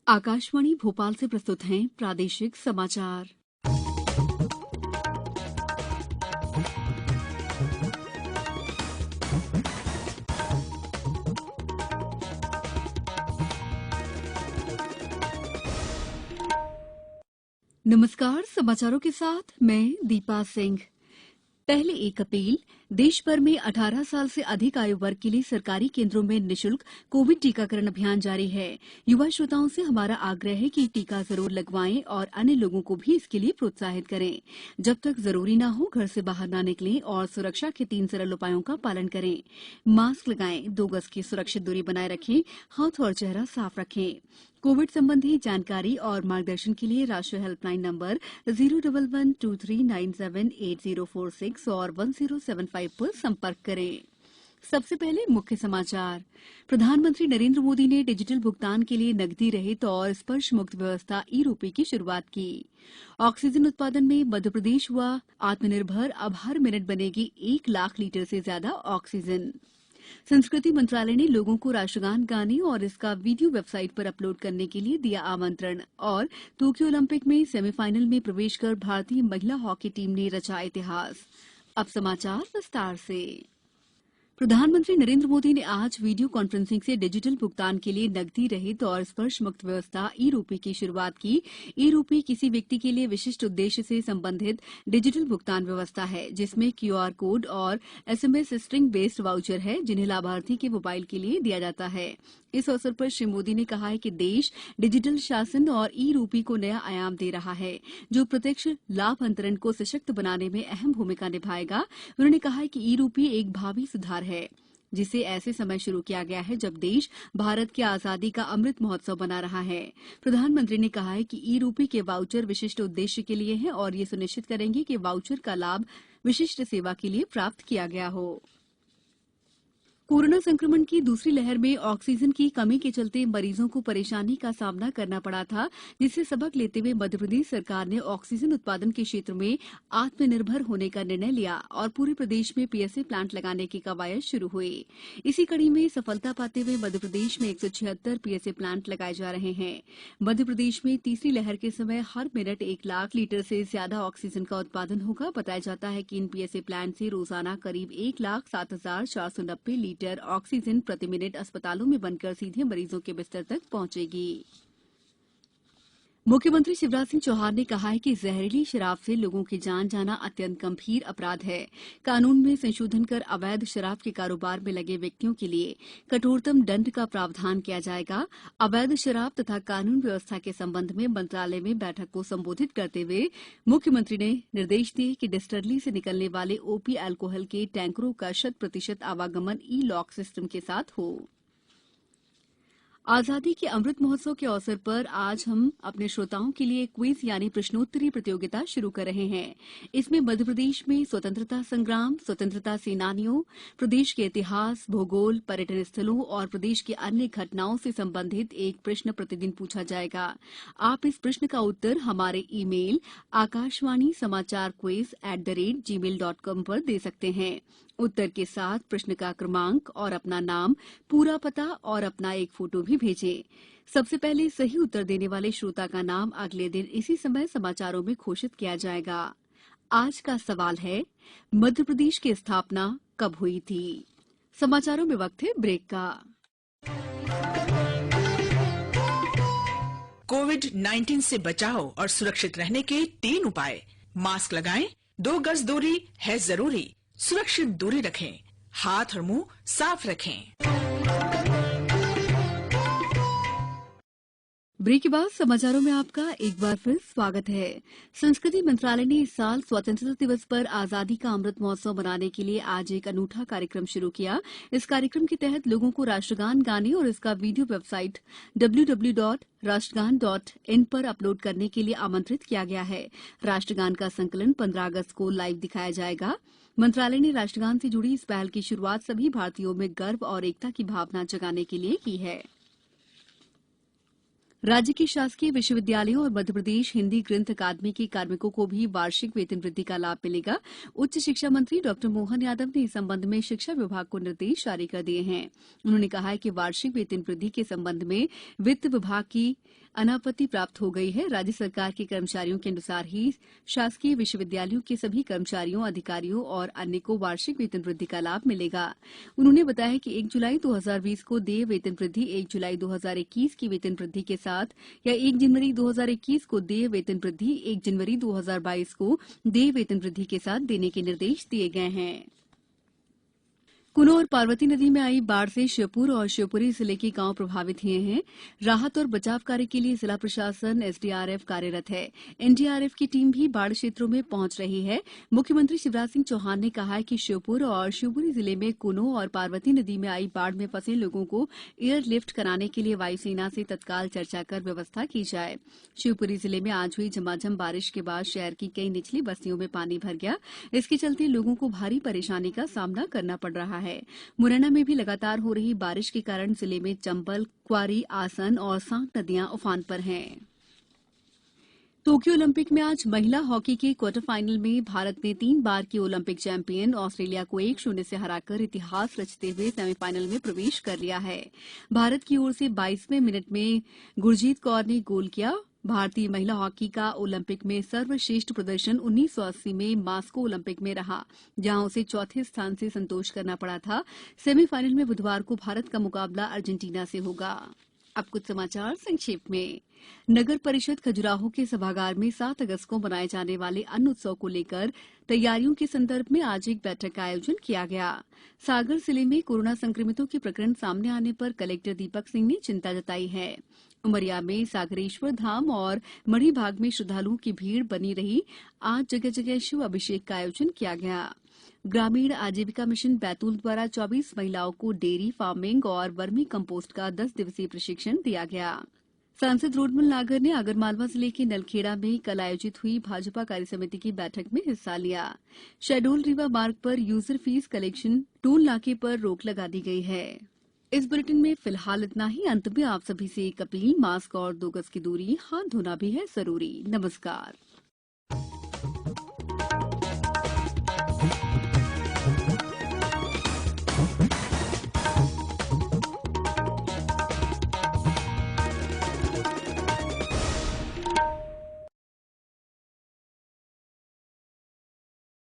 आकाशवाणी भोपाल से प्रस्तुत हैं प्रादेशिक समाचार। नमस्कार, समाचारों के साथ मैं दीपा सिंह। पहले 1 अप्रैल देश भर में 18 साल से अधिक आयु वर्ग के लिए सरकारी केंद्रों में निःशुल्क कोविड टीकाकरण अभियान जारी है। युवा श्रोताओं से हमारा आग्रह है कि टीका जरूर लगवाएं और अन्य लोगों को भी इसके लिए प्रोत्साहित करें। जब तक जरूरी न हो घर से बाहर न निकलें और सुरक्षा के 3 सरल उपायों का पालन करें। मास्क लगाएं, 2 गज की सुरक्षित दूरी बनाए रखें, हाथ और चेहरा साफ रखें। कोविड संबंधी जानकारी और मार्गदर्शन के लिए राष्ट्रीय हेल्पलाइन नंबर 01123978046 और 1075 पर संपर्क करें। सबसे पहले मुख्य समाचार। प्रधानमंत्री नरेंद्र मोदी ने डिजिटल भुगतान के लिए नकदी रहित और स्पर्श मुक्त व्यवस्था ई-रूपी की शुरुआत की। ऑक्सीजन उत्पादन में मध्यप्रदेश हुआ आत्मनिर्भर, अब हर मिनट बनेगी 1 लाख लीटर से ज्यादा ऑक्सीजन। संस्कृति मंत्रालय ने लोगों को राष्ट्रगान गाने और इसका वीडियो वेबसाइट पर अपलोड करने के लिए दिया आमंत्रण। और टोक्यो ओलंपिक में सेमीफाइनल में प्रवेश कर भारतीय महिला हॉकी टीम ने रचा इतिहास। अब समाचार विस्तार से। प्रधानमंत्री नरेंद्र मोदी ने आज वीडियो कॉन्फ्रेंसिंग से डिजिटल भुगतान के लिए नकदी रहित और स्पर्श मुक्त व्यवस्था ई-रूपी की शुरुआत की। ई-रूपी किसी व्यक्ति के लिए विशिष्ट उद्देश्य से संबंधित डिजिटल भुगतान व्यवस्था है, जिसमें क्यूआर कोड और एसएमएस स्ट्रिंग बेस्ड वाउचर है, जिन्हें लाभार्थी के मोबाइल के लिए दिया जाता है। इस अवसर पर श्री मोदी ने कहा है कि देश डिजिटल शासन और ई-रूपी को नया आयाम दे रहा है, जो प्रत्यक्ष लाभ अंतरण को सशक्त बनाने में अहम भूमिका निभाएगा। उन्होंने कहा है कि ई-रूपी एक भावी सुधार है, जिसे ऐसे समय शुरू किया गया है जब देश भारत की आजादी का अमृत महोत्सव मना रहा है। प्रधानमंत्री ने कहा है कि ई-रूपी के वाउचर विशिष्ट उद्देश्य के लिए हैं और ये सुनिश्चित करेंगे कि वाउचर का लाभ विशिष्ट सेवा के लिए प्राप्त किया गया हो। कोरोना संक्रमण की दूसरी लहर में ऑक्सीजन की कमी के चलते मरीजों को परेशानी का सामना करना पड़ा था, जिससे सबक लेते हुए मध्यप्रदेश सरकार ने ऑक्सीजन उत्पादन के क्षेत्र में आत्मनिर्भर होने का निर्णय लिया और पूरे प्रदेश में पीएसए प्लांट लगाने की कवायद शुरू हुई। इसी कड़ी में सफलता पाते हुए मध्यप्रदेश में 176 पीएसए प्लांट लगाए जा रहे हैं। मध्यप्रदेश में तीसरी लहर के समय हर मिनट 1 लाख लीटर से ज्यादा ऑक्सीजन का उत्पादन होगा। बताया जाता है कि इन पीएसए प्लांट से रोजाना करीब 1,07,490 लीटर ऑक्सीजन प्रति मिनट अस्पतालों में बनकर सीधे मरीजों के बिस्तर तक पहुंचेगी। मुख्यमंत्री शिवराज सिंह चौहान ने कहा है कि जहरीली शराब से लोगों की जान जाना अत्यंत गंभीर अपराध है। कानून में संशोधन कर अवैध शराब के कारोबार में लगे व्यक्तियों के लिए कठोरतम दंड का प्रावधान किया जाएगा। अवैध शराब तथा कानून व्यवस्था के संबंध में मंत्रालय में बैठक को संबोधित करते हुए मुख्यमंत्री ने निर्देश दिए कि डिस्टिलरी से निकलने वाले ओपी अल्कोहल के टैंकरों का 100% आवागमन ई-लॉक सिस्टम के साथ हो। आजादी के अमृत महोत्सव के अवसर पर आज हम अपने श्रोताओं के लिए क्विज यानी प्रश्नोत्तरी प्रतियोगिता शुरू कर रहे हैं। इसमें मध्यप्रदेश में स्वतंत्रता संग्राम, स्वतंत्रता सेनानियों, प्रदेश के इतिहास, भूगोल, पर्यटन स्थलों और प्रदेश की अन्य घटनाओं से संबंधित एक प्रश्न प्रतिदिन पूछा जाएगा। आप इस प्रश्न का उत्तर हमारे ईमेल akashvani-quiz@gmail.com पर दे सकते हैं। उत्तर के साथ प्रश्न का क्रमांक और अपना नाम, पूरा पता और अपना एक फोटो भी भेजें। सबसे पहले सही उत्तर देने वाले श्रोता का नाम अगले दिन इसी समय समाचारों में घोषित किया जाएगा। आज का सवाल है, मध्य प्रदेश की स्थापना कब हुई थी? समाचारों में वक्त है ब्रेक का। कोविड-19 से बचाव और सुरक्षित रहने के 3 उपाय। मास्क लगाएं, 2 गज दूरी है जरूरी, सुरक्षित दूरी रखें, हाथ और मुंह साफ रखें। ब्रेक के बाद समाचारों में आपका एक बार फिर स्वागत है। संस्कृति मंत्रालय ने इस साल स्वतंत्रता दिवस पर आजादी का अमृत महोत्सव मनाने के लिए आज एक अनूठा कार्यक्रम शुरू किया। इस कार्यक्रम के तहत लोगों को राष्ट्रगान गाने और इसका वीडियो वेबसाइट www.rashtrgan.in पर अपलोड करने के लिए आमंत्रित किया गया है। राष्ट्रगान का संकलन 15 अगस्त को लाइव दिखाया जाएगा। मंत्रालय ने राष्ट्रगान से जुड़ी इस पहल की शुरुआत सभी भारतीयों में गर्व और एकता की भावना जगाने के लिए की है। राज्य के शासकीय विश्वविद्यालयों और मध्यप्रदेश हिंदी ग्रंथ अकादमी के कार्मिकों को भी वार्षिक वेतन वृद्धि का लाभ मिलेगा। उच्च शिक्षा मंत्री डॉ मोहन यादव ने इस संबंध में शिक्षा विभाग को निर्देश जारी कर दिए हैं। उन्होंने कहा है कि वार्षिक वेतन वृद्धि के संबंध में वित्त विभाग की अनापत्ति प्राप्त हो गई है। राज्य सरकार के कर्मचारियों के अनुसार ही शासकीय विश्वविद्यालयों के सभी कर्मचारियों, अधिकारियों और अन्य को वार्षिक वेतन वृद्धि का लाभ मिलेगा। उन्होंने बताया कि 1 जुलाई 2020 को देय वेतन वृद्धि 1 जुलाई 2021 की वेतन वृद्धि के साथ या 1 जनवरी 2021 को देय वेतन वृद्धि 1 जनवरी 2022 को देय वेतन वृद्धि के साथ देने के निर्देश दिए गए हैं। कुनो और पार्वती नदी में आई बाढ़ से श्योपुर और शिवपुरी जिले के गांव प्रभावित हुए हैं। राहत और बचाव कार्य के लिए जिला प्रशासन, एसडीआरएफ कार्यरत है। एनडीआरएफ की टीम भी बाढ़ क्षेत्रों में पहुंच रही है। मुख्यमंत्री शिवराज सिंह चौहान ने कहा है कि श्योपुर और शिवपुरी जिले में कुनो और पार्वती नदी में आई बाढ़ में फंसे लोगों को एयरलिफ्ट कराने के लिए वायुसेना से तत्काल चर्चा कर व्यवस्था की जाए। शिवपुरी जिले में आज हुई झमाझम बारिश के बाद शहर की कई निचली बस्तियों में पानी भर गया। इसके चलते लोगों को भारी परेशानी का सामना करना पड़ रहा है। मुरैना में भी लगातार हो रही बारिश के कारण जिले में चंबल, क्वारी, आसन और सांक नदियां उफान पर हैं। टोक्यो ओलंपिक में आज महिला हॉकी के क्वार्टर फाइनल में भारत ने 3 बार की ओलंपिक चैंपियन ऑस्ट्रेलिया को 1-0 से हराकर इतिहास रचते हुए सेमीफाइनल में प्रवेश कर लिया है। भारत की ओर से 22वें मिनट में गुरजीत कौर ने गोल किया। भारतीय महिला हॉकी का ओलंपिक में सर्वश्रेष्ठ प्रदर्शन 1980 में मास्को ओलंपिक में रहा, जहां उसे चौथे स्थान से संतोष करना पड़ा था। सेमीफाइनल में बुधवार को भारत का मुकाबला अर्जेंटीना से होगा। अब कुछ समाचार संक्षेप में। नगर परिषद खजुराहो के सभागार में 7 अगस्त को मनाए जाने वाले अन्न उत्सव को लेकर तैयारियों के संदर्भ में आज एक बैठक का आयोजन किया गया। सागर जिले में कोरोना संक्रमितों के प्रकरण सामने आने पर कलेक्टर दीपक सिंह ने चिंता जताई है। उमरिया में सागरेश्वर धाम और मढ़ी भाग में श्रद्धालुओं की भीड़ बनी रही। आज जगह जगह शिव अभिषेक का आयोजन किया गया। ग्रामीण आजीविका मिशन बैतूल द्वारा 24 महिलाओं को डेयरी फार्मिंग और वर्मी कंपोस्ट का 10 दिवसीय प्रशिक्षण दिया गया। सांसद रोडमल नागर ने आगरमालवा जिले के नलखेड़ा में कल आयोजित हुई भाजपा कार्यसमिति की बैठक में हिस्सा लिया। शहडोल रीवा मार्ग पर यूजर फीस कलेक्शन टोल नाके पर रोक लगा दी गई है। इस बुलेटिन में फिलहाल इतना ही। अंत में आप सभी से एक अपील, मास्क और 2 गज की दूरी, हाथ धोना भी है जरूरी। नमस्कार।